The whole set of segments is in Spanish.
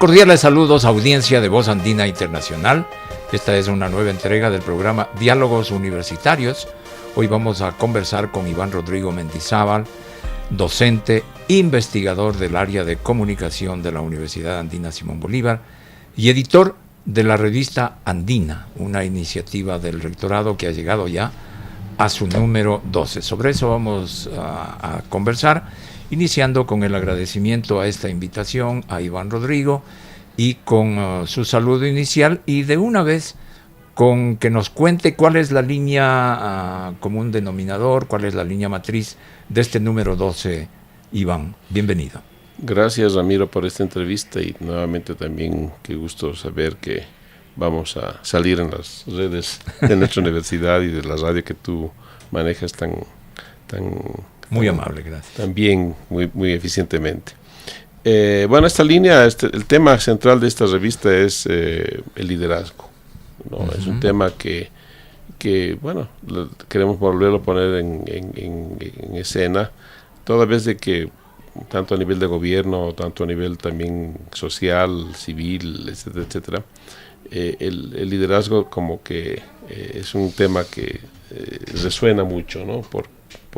Cordiales saludos, audiencia de Voz Andina Internacional. Esta es una nueva entrega del programa Diálogos Universitarios. Hoy vamos a conversar con Iván Rodrigo Mendizábal, docente, investigador del área de comunicación de la Universidad Andina Simón Bolívar y editor de la revista Andina, una iniciativa del rectorado que ha llegado ya a su número 12. Sobre eso vamos a conversar, iniciando con el agradecimiento a esta invitación a Iván Rodrigo y con su saludo inicial, y de una vez con que nos cuente cuál es la línea común denominador, cuál es la línea matriz de este número 12. Iván, bienvenido. Gracias, Ramiro, por esta entrevista, y nuevamente también qué gusto saber que vamos a salir en las redes de nuestra universidad y de la radio que tú manejas tan muy amable, gracias. También muy eficientemente. Bueno, esta línea, el tema central de esta revista es el liderazgo, ¿no? Uh-huh. Es un tema que bueno, queremos volverlo a poner en escena, toda vez de que tanto a nivel de gobierno, tanto a nivel también social, civil, etcétera, etcétera, el liderazgo como que es un tema que resuena mucho, ¿no? Por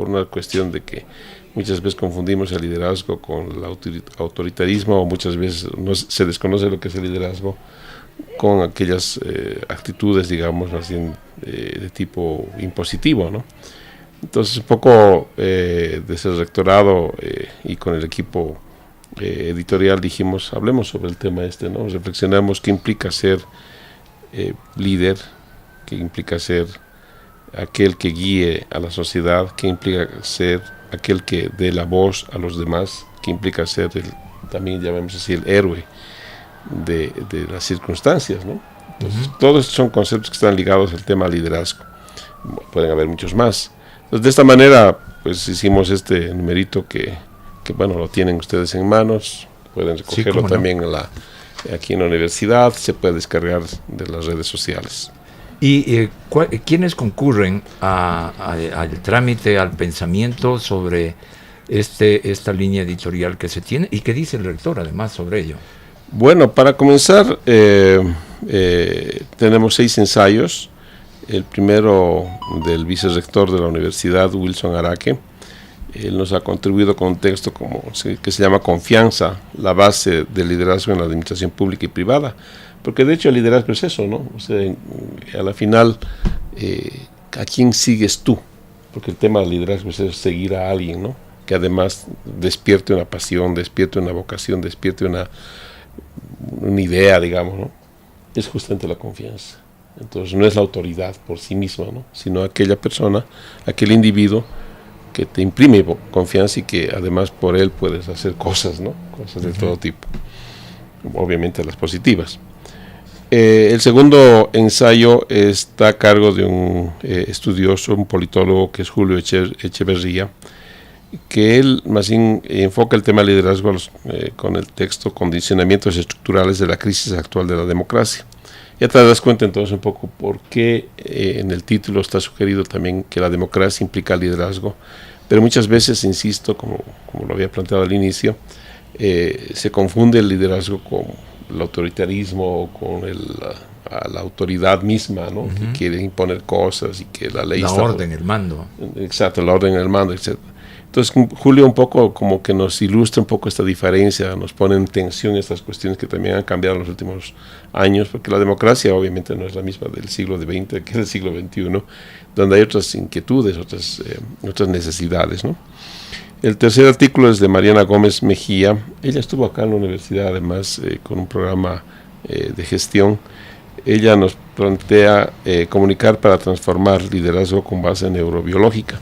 una cuestión de que muchas veces confundimos el liderazgo con el autoritarismo, o muchas veces se desconoce lo que es el liderazgo con aquellas actitudes, digamos, así de tipo impositivo, ¿no? Entonces, un poco desde el rectorado y con el equipo editorial dijimos, hablemos sobre el tema ¿no? Reflexionamos qué implica ser líder, qué implica ser aquel que guíe a la sociedad, qué implica ser aquel que dé la voz a los demás, qué implica ser también llamemos así el héroe de las circunstancias, ¿no? Entonces, todos estos son conceptos que están ligados al tema liderazgo. Pueden haber muchos más. Entonces, de esta manera, pues hicimos este numerito que bueno, lo tienen ustedes en manos, pueden recogerlo también aquí en la universidad, se puede descargar de las redes sociales. ¿Y quiénes concurren al trámite, al pensamiento sobre esta línea editorial que se tiene, y qué dice el rector además sobre ello? Bueno, para comenzar, tenemos 6 ensayos. El primero del vicerrector de la universidad, Wilson Araque. Él nos ha contribuido con un texto que se llama Confianza, la base del liderazgo en la administración pública y privada. Porque de hecho el liderazgo es eso, ¿no? O sea, a la final, ¿a quién sigues tú? Porque el tema del liderazgo es seguir a alguien, ¿no? Que además despierte una pasión, despierte una vocación, despierte una idea, digamos, ¿no? Es justamente la confianza. Entonces no es la autoridad por sí misma, ¿no? Sino aquella persona, aquel individuo que te imprime confianza y que además por él puedes hacer cosas, ¿no? Cosas de todo tipo. Obviamente las positivas. El segundo ensayo está a cargo de un estudioso, un politólogo que es Julio Echeverría, que él más bien enfoca el tema del liderazgo con el texto Condicionamientos estructurales de la crisis actual de la democracia. Ya te das cuenta entonces un poco por qué en el título está sugerido también que la democracia implica liderazgo, pero muchas veces, insisto, como lo había planteado al inicio, se confunde el liderazgo con el autoritarismo, con la autoridad misma, ¿no? Uh-huh. Que quiere imponer cosas y que la ley la orden, el mando. Exacto, la orden, el mando, etc. Entonces, Julio un poco como que nos ilustra un poco esta diferencia, nos pone en tensión estas cuestiones que también han cambiado en los últimos años, porque la democracia obviamente no es la misma del siglo XX, que es del siglo XXI, donde hay otras inquietudes, otras necesidades, ¿no? El tercer artículo es de Mariana Gómez Mejía. Ella estuvo acá en la universidad, además, con un programa de gestión. Ella nos plantea comunicar para transformar liderazgo con base neurobiológica.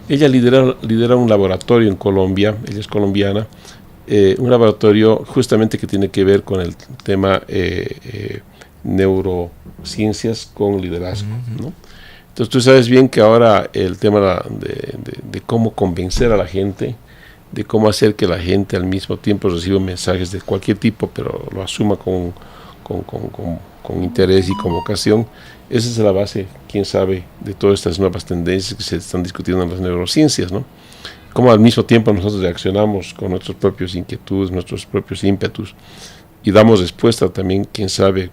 Ella lidera un laboratorio en Colombia, ella es colombiana, un laboratorio justamente que tiene que ver con el tema neurociencias con liderazgo, ¿no? Entonces tú sabes bien que ahora el tema de cómo convencer a la gente, de cómo hacer que la gente al mismo tiempo reciba mensajes de cualquier tipo, pero lo asuma con interés y con vocación, esa es la base, quién sabe, de todas estas nuevas tendencias que se están discutiendo en las neurociencias, ¿no? Cómo al mismo tiempo nosotros reaccionamos con nuestras propias inquietudes, nuestros propios ímpetus, y damos respuesta también, quién sabe,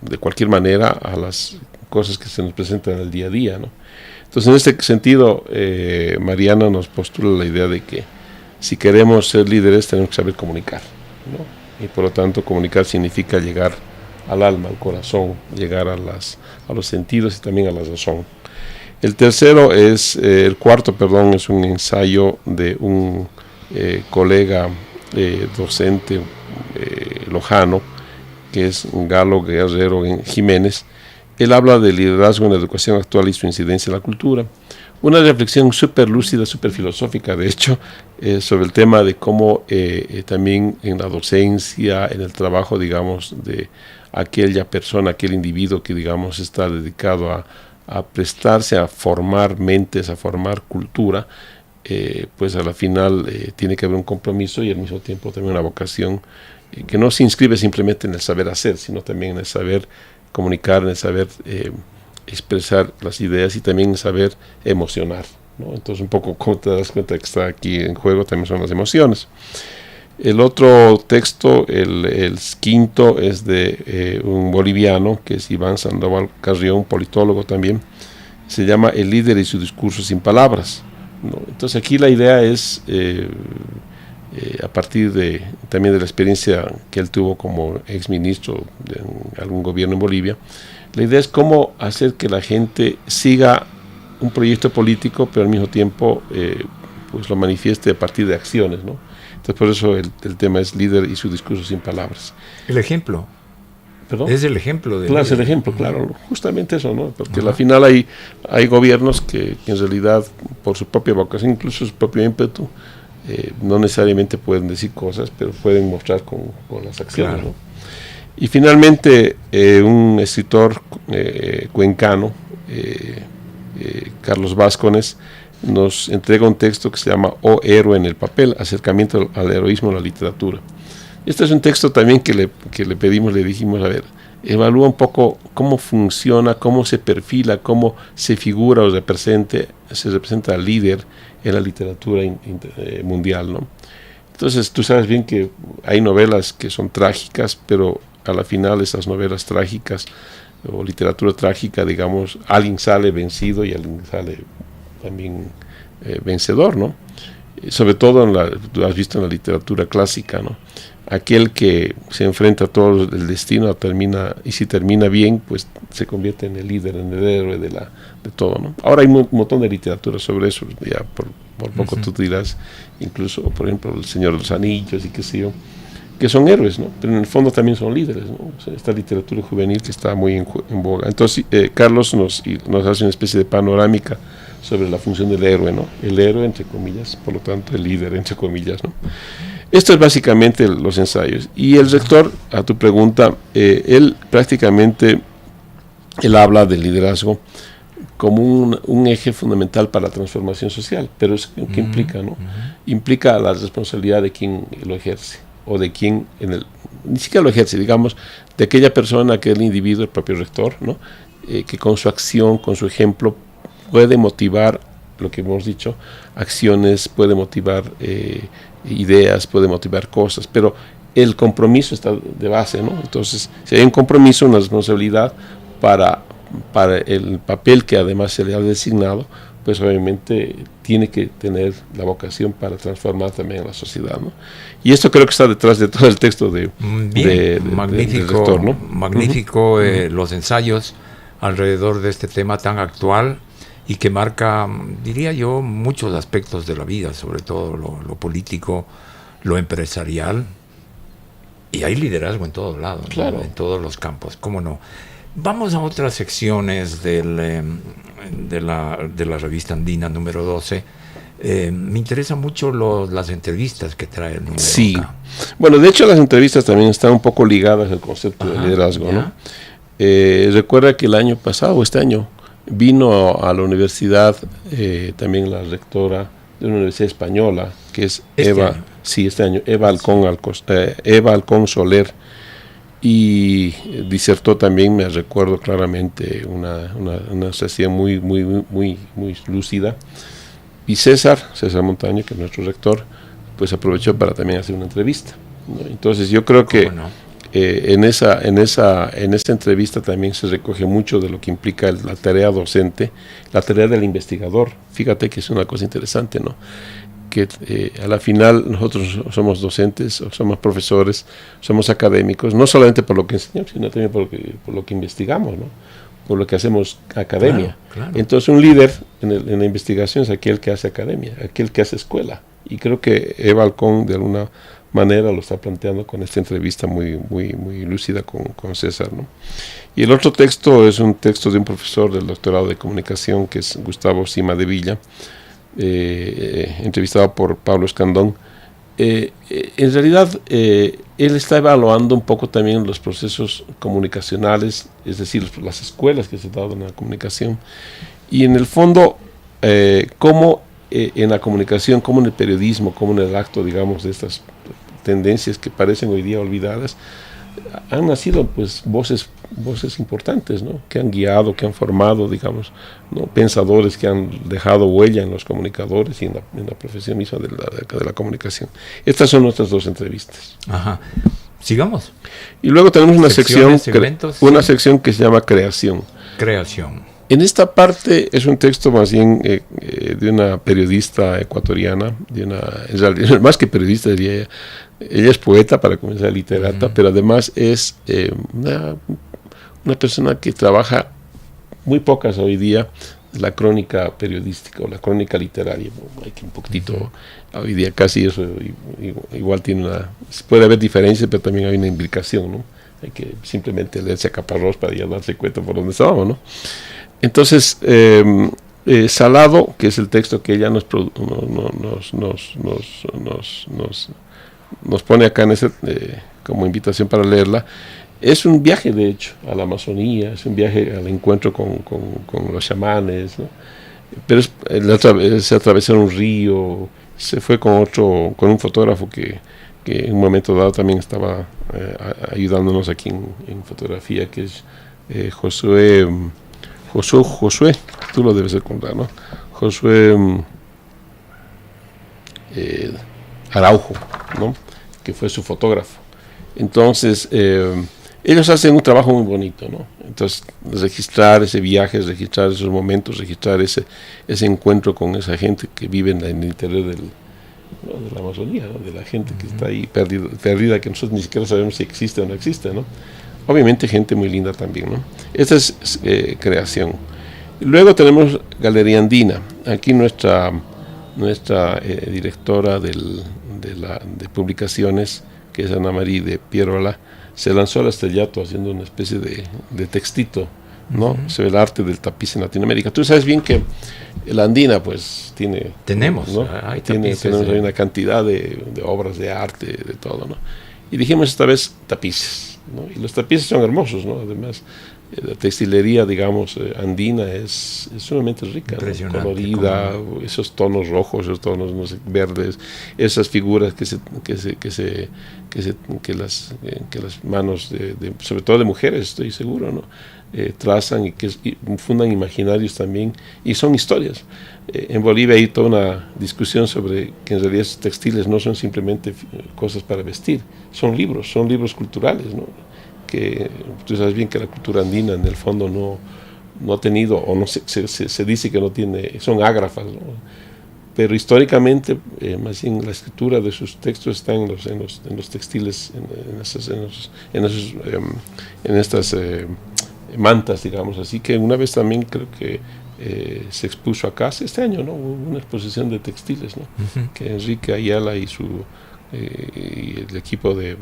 de cualquier manera a las cosas que se nos presentan en el día a día, ¿no? Entonces, en este sentido, Mariana nos postula la idea de que si queremos ser líderes tenemos que saber comunicar, ¿no? Y por lo tanto, comunicar significa llegar al alma, al corazón, llegar a los sentidos y también a la razón. El cuarto, es un ensayo de un colega docente lojano, que es Galo Guerrero Jiménez. Él habla del liderazgo en la educación actual y su incidencia en la cultura. Una reflexión súper lúcida, súper filosófica, de hecho, sobre el tema de cómo también en la docencia, en el trabajo, digamos, de aquella persona, aquel individuo que, digamos, está dedicado a prestarse a formar mentes, a formar cultura, pues a la final tiene que haber un compromiso y al mismo tiempo también una vocación que no se inscribe simplemente en el saber hacer, sino también en el saber comunicar, en el saber expresar las ideas y también en saber emocionar, ¿no? Entonces, un poco como te das cuenta que está aquí en juego también son las emociones. El otro texto, el quinto, es de un boliviano, que es Iván Sandoval Carrión, politólogo también. Se llama El líder y su discurso sin palabras, ¿no? Entonces aquí la idea es, a partir también de la experiencia que él tuvo como exministro de algún gobierno en Bolivia, la idea es cómo hacer que la gente siga un proyecto político, pero al mismo tiempo pues lo manifieste a partir de acciones, ¿no? Entonces por eso el tema es líder y su discurso sin palabras. El ejemplo. ¿Perdón? Es el ejemplo. Claro, es el ejemplo, claro, justamente eso, ¿no? Porque al final hay gobiernos que en realidad, por su propia vocación, incluso su propio ímpetu, no necesariamente pueden decir cosas, pero pueden mostrar con las acciones, claro, ¿no? Y finalmente, un escritor cuencano, Carlos Vázquez, nos entrega un texto que se llama Oh héroe en el papel, acercamiento al heroísmo en la literatura. Este es un texto también que le pedimos, le dijimos, a ver, evalúa un poco cómo funciona, cómo se perfila, cómo se figura o se representa al líder en la literatura mundial, ¿no? Entonces tú sabes bien que hay novelas que son trágicas, pero a la final esas novelas trágicas o literatura trágica, digamos, alguien sale vencido y alguien sale también vencedor, ¿no? Sobre todo tú has visto en la literatura clásica, ¿no? Aquel que se enfrenta a todo el destino y si termina bien, pues se convierte en el líder, en el héroe de todo, ¿no? Ahora hay un montón de literatura sobre eso, ya por poco tú dirás, incluso, por ejemplo, El Señor de los Anillos y qué sé yo, que son héroes, ¿no? Pero en el fondo también son líderes, ¿no? O sea, esta literatura juvenil que está muy en boga. Entonces, Carlos nos hace una especie de panorámica sobre la función del héroe, ¿no? El héroe, entre comillas, por lo tanto, el líder, entre comillas, ¿no? Esto es básicamente los ensayos. Y el rector, a tu pregunta, él habla del liderazgo como un eje fundamental para la transformación social. Pero es que implica, ¿no? Implica la responsabilidad de quien lo ejerce, o de quien ni siquiera lo ejerce, digamos, de aquella persona, aquel individuo, el propio rector, ¿no? Que con su acción, con su ejemplo, puede motivar, lo que hemos dicho, acciones, puede motivar ideas, puede motivar cosas, pero el compromiso está de base, ¿no? Entonces, si hay un compromiso, una responsabilidad para el papel que además se le ha designado, pues obviamente tiene que tener la vocación para transformar también a la sociedad, ¿no? Y esto creo que está detrás de todo el texto magnífico, del rector, ¿no? Magnífico los ensayos alrededor de este tema tan actual y que marca, diría yo, muchos aspectos de la vida, sobre todo lo político, lo empresarial, y hay liderazgo en todos lados, claro, ¿no? En todos los campos, ¿cómo no? Vamos a otras secciones de la revista Andina número 12. Me interesan mucho las entrevistas que trae el número. Sí, acá. Bueno, de hecho las entrevistas también están un poco ligadas al concepto de liderazgo, ¿no? Recuerda que el año pasado, o este año, vino a la universidad también la rectora de una universidad española, que es Eva Alcón Soler, y disertó también, me recuerdo claramente, una sesión muy lúcida. Y César Montaño, que es nuestro rector, pues aprovechó para también hacer una entrevista, ¿no? Entonces yo creo que en esa entrevista también se recoge mucho de lo que implica la tarea docente, la tarea del investigador. Fíjate que es una cosa interesante, ¿no? Que a la final nosotros somos docentes, somos profesores, somos académicos, no solamente por lo que enseñamos, sino también por lo que investigamos, ¿no? Por lo que hacemos academia. Claro. Entonces un líder en la investigación es aquel que hace academia, aquel que hace escuela. Y creo que Eva Halcón de alguna manera lo está planteando con esta entrevista muy lúcida con César, ¿no? Y el otro texto es un texto de un profesor del doctorado de comunicación, que es Gustavo Cimadevilla, entrevistado por Pablo Escandón. En realidad él está evaluando un poco también los procesos comunicacionales, es decir, las escuelas que se han dado en la comunicación, y en el fondo cómo en la comunicación, como en el periodismo, como en el acto, digamos, de estas tendencias que parecen hoy día olvidadas, han nacido pues voces importantes, ¿no? Que han guiado, que han formado, digamos, ¿no? Pensadores que han dejado huella en los comunicadores y en la profesión misma de la comunicación. Estas son nuestras dos entrevistas. Ajá. Sigamos. Y luego tenemos una sección que se llama Creación. En esta parte es un texto más bien de una periodista ecuatoriana, en realidad, más que periodista diría ella es poeta para comenzar, literata, pero además es una persona que trabaja muy pocas hoy día la crónica periodística o la crónica literaria. Hay que un poquitito, hoy día casi eso igual puede haber diferencias, pero también hay una implicación, ¿no? Hay que simplemente leerse a Caparrós para ya darse cuenta por dónde estábamos, ¿no? Entonces, Salado, que es el texto que ella nos pone acá como invitación para leerla, es un viaje, de hecho, a la Amazonía, es un viaje al encuentro con los chamanes, ¿no? Pero se atravesó un río, se fue con un fotógrafo que en un momento dado también estaba ayudándonos aquí en fotografía, que es Josué, tú lo debes recordar, ¿no? Josué Araujo, ¿no? Que fue su fotógrafo. Entonces, ellos hacen un trabajo muy bonito, ¿no? Entonces, registrar ese viaje, registrar esos momentos, registrar ese encuentro con esa gente que vive en el interior de la Amazonía, ¿no? De la gente que está ahí perdida, que nosotros ni siquiera sabemos si existe o no existe, ¿no? Obviamente gente muy linda también, ¿no? Esta es Creación. Luego tenemos Galería Andina. Aquí nuestra directora de publicaciones, que es Ana María de Pierola, se lanzó al estrellato haciendo una especie de textito, ¿no? Se ve el arte del tapiz en Latinoamérica. Tú sabes bien que la Andina pues tenemos ahí una cantidad de obras de arte, de todo, ¿no? Y dijimos esta vez tapices, ¿no? Y los tapices son hermosos, ¿no? Además, la textilería, digamos, andina es sumamente rica, ¿no? Colorida, esos tonos rojos, esos tonos, no sé, verdes, esas figuras que las manos sobre todo de mujeres, estoy seguro, ¿no? Trazan y fundan imaginarios también, y son historias. En Bolivia hay toda una discusión sobre que en realidad esos textiles no son simplemente cosas para vestir, son libros culturales, ¿no? Que tú sabes bien que la cultura andina en el fondo no ha tenido, o no se dice que no tiene, son ágrafas, ¿no? Pero históricamente más bien la escritura de sus textos está en los textiles, en estas mantas, digamos. Así que una vez también creo que se expuso acá este año, ¿no? Hubo una exposición de textiles, ¿no? Que Enrique Ayala y el equipo de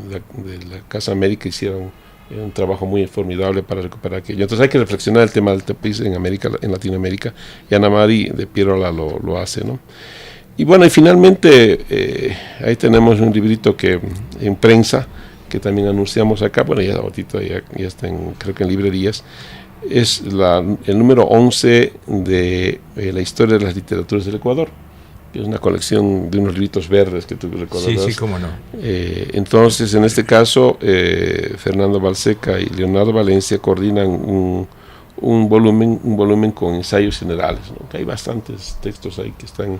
la Casa América hicieron un trabajo muy formidable para recuperar aquello. Entonces hay que reflexionar el tema del tapiz en Latinoamérica, y Ana María de Pierola lo hace, ¿no? Y bueno, y finalmente ahí tenemos un librito en prensa que también anunciamos acá, bueno, ya está creo que en librerías. Es el número 11 de la historia de las literaturas del Ecuador, que es una colección de unos libritos verdes que tú recordarás. Sí, cómo no. Entonces, en este caso, Fernando Balseca y Leonardo Valencia coordinan un volumen con ensayos generales, ¿no? Que hay bastantes textos ahí que están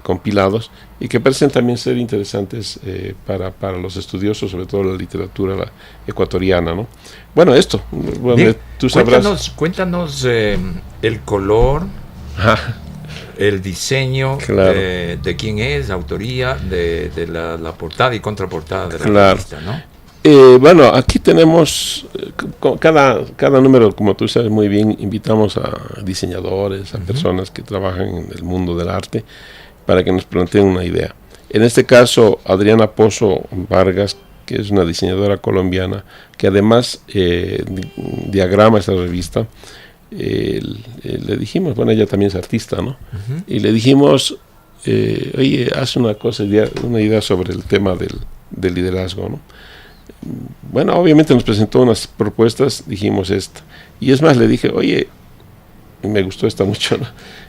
compilados y que parecen también ser interesantes para los estudiosos, sobre todo la literatura ecuatoriana, ¿no? Bueno, esto, bueno, Bien, tú sabrás. Cuéntanos el color, el diseño, Claro. de quién es, autoría, de la portada y contraportada de la Claro. revista, ¿no? Bueno, aquí tenemos cada número, como tú sabes muy bien, invitamos a diseñadores, a personas que trabajan en el mundo del arte para que nos planteen una idea. En este caso, Adriana Pozo Vargas, que es una diseñadora colombiana, que además diagrama esta revista, le dijimos, bueno, ella también es artista, ¿no? Y le dijimos, oye, haz una idea sobre el tema del liderazgo, ¿no? Bueno, obviamente nos presentó unas propuestas, dijimos esta. Y es más, le dije, oye, me gustó esta mucho, ¿no?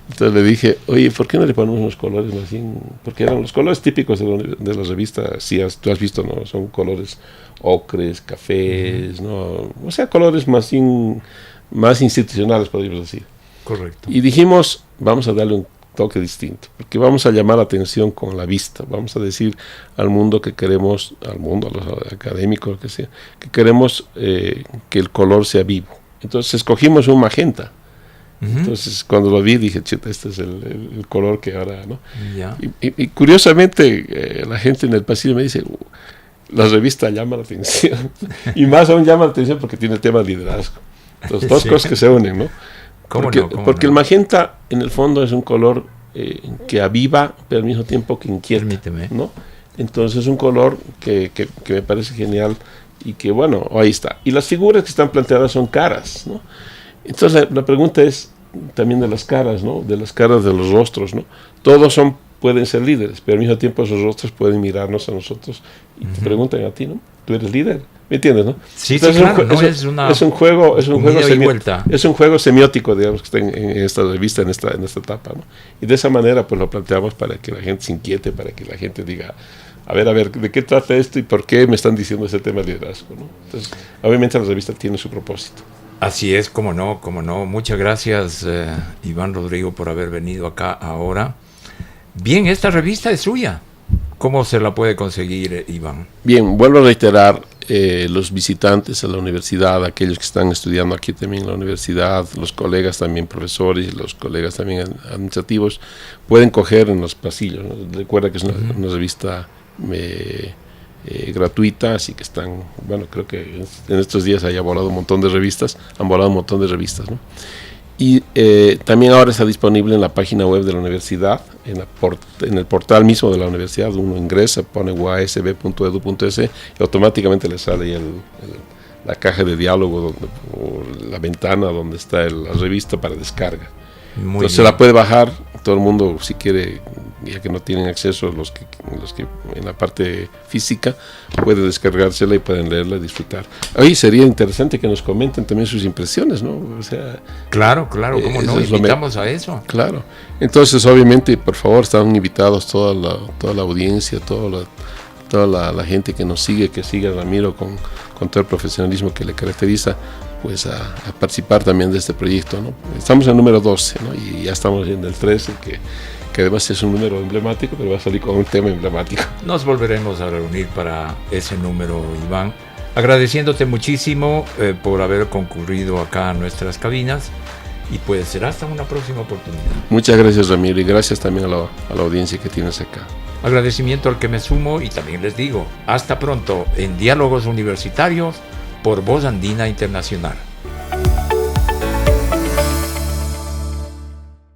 Entonces le dije, oye, ¿por qué no le ponemos unos colores más bien? Porque eran los colores típicos de la revista, si tú has visto, ¿no? Son colores ocres, cafés, ¿no? O sea, colores más institucionales, podríamos decir. Correcto. Y dijimos, vamos a darle un toque distinto, porque vamos a llamar la atención con la vista, vamos a decir al mundo que queremos, a los académicos, que sea, que queremos que el color sea vivo. Entonces escogimos un magenta. Entonces cuando lo vi dije, chuta, este es el color que ahora, ¿no? Ya. Y curiosamente la gente en el pasillo me dice, la revista llama la atención, y más aún llama la atención porque tiene el tema de liderazgo. Entonces dos cosas que se unen, ¿no? Porque el magenta en el fondo es un color que aviva, pero al mismo tiempo que inquieta. Permíteme. ¿No? Entonces es un color que me parece genial y que bueno, ahí está. Y las figuras que están planteadas son caras, ¿no? Entonces la pregunta es también de las caras, ¿no? De las caras de los rostros, ¿no? Todos pueden ser líderes, pero al mismo tiempo esos rostros pueden mirarnos a nosotros y te preguntan a ti, ¿no? ¿Tú eres líder? ¿Me entiendes, no? Sí, entonces, sí, claro, es un juego semiótico, digamos, que está en esta revista, en esta etapa, ¿no? Y de esa manera pues lo planteamos para que la gente se inquiete, para que la gente diga, a ver, ¿de qué trata esto y por qué me están diciendo ese tema de liderazgo, ¿no? Entonces, obviamente la revista tiene su propósito. Así es, cómo no. Muchas gracias, Iván Rodrigo, por haber venido acá ahora. Bien, esta revista es suya. ¿Cómo se la puede conseguir, Iván? Bien, vuelvo a reiterar, los visitantes a la universidad, aquellos que están estudiando aquí también en la universidad, los colegas también profesores, los colegas también administrativos, pueden coger en los pasillos, ¿no? Recuerda que es una revista gratuita, así que están, bueno, creo que en estos días han volado un montón de revistas, ¿no? Y también ahora está disponible en la página web de la universidad, en el portal mismo de la universidad. Uno ingresa, pone uasb.edu.es y automáticamente le sale la caja de diálogo o la ventana donde está la revista para descarga. Entonces se la puede bajar todo el mundo si quiere, ya que no tienen acceso los que en la parte física, puede descargársela y pueden leerla y disfrutar. Oye, sería interesante que nos comenten también sus impresiones, ¿no? O sea, claro, cómo no, invitamos a eso. Claro. Entonces, obviamente, por favor, están invitados toda la audiencia, toda la gente que nos sigue, que sigue a Ramiro con todo el profesionalismo que le caracteriza, pues a participar también de este proyecto, ¿no? Estamos en el número 12, ¿no? Y ya estamos en el 13, que además es un número emblemático, pero va a salir con un tema emblemático. Nos volveremos a reunir para ese número, Iván. Agradeciéndote muchísimo por haber concurrido acá a nuestras cabinas, y pues será hasta una próxima oportunidad. Muchas gracias, Ramiro, y gracias también a la audiencia que tienes acá. Agradecimiento al que me sumo, y también les digo, hasta pronto en Diálogos Universitarios por Voz Andina Internacional.